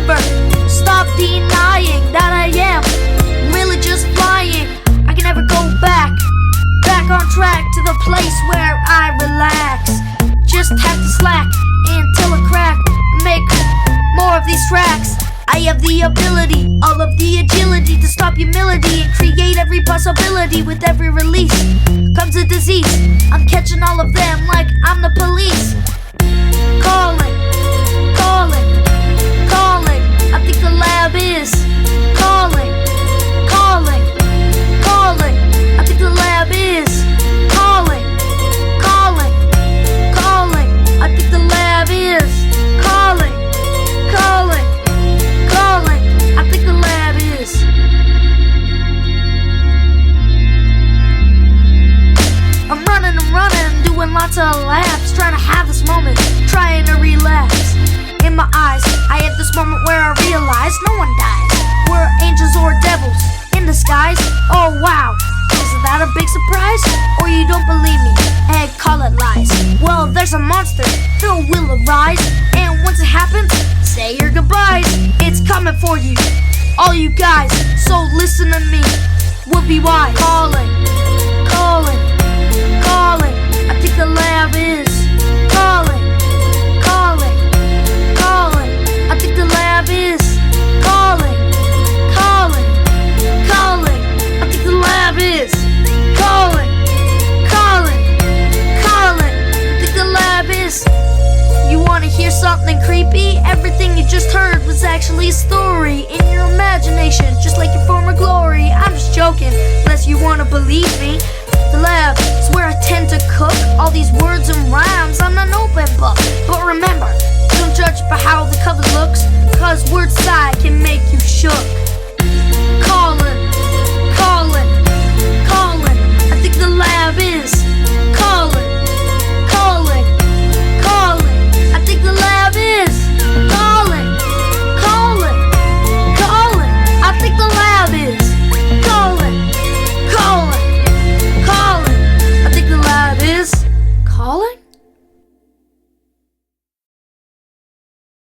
never stop denying that I am really just flying. I can never go back on track to the place where I relax. Just have to slack until I crack and make more of these tracks. I have the ability, all of the agility to stop humility and create every possibility. With every release comes a disease. I'm catching all of them like I'm the police. Calling, calling, calling. I think the lab is calling, calling, calling. I think the lab is calling, calling, calling. I think the lab is calling, calling, calling. I think the lab is. I'm running, doing lots of laps, trying to have this moment, trying to relapse. In my eyes, I have this moment where I realize no one dies. We're angels or devils in disguise. Oh wow, isn't that a big surprise? Or you don't believe me? Hey, call it lies. Well, there's a monster, Phil will arise, and once it happens, say your goodbyes. It's coming for you, all you guys, so listen to me, would be wise. Calling, calling, calling. I think the lab is calling, calling, calling. I think the lab is calling, calling, calling. I think the lab is calling, calling, calling. I think the lab is. You wanna hear something creepy? Everything you just heard was actually a story in your imagination, just like your former glory. I'm just joking, unless you wanna believe me. The lab is where I tend to cook all these words and rhymes on an open book. But remember, don't judge by how the cover looks, cause word side can make you shook.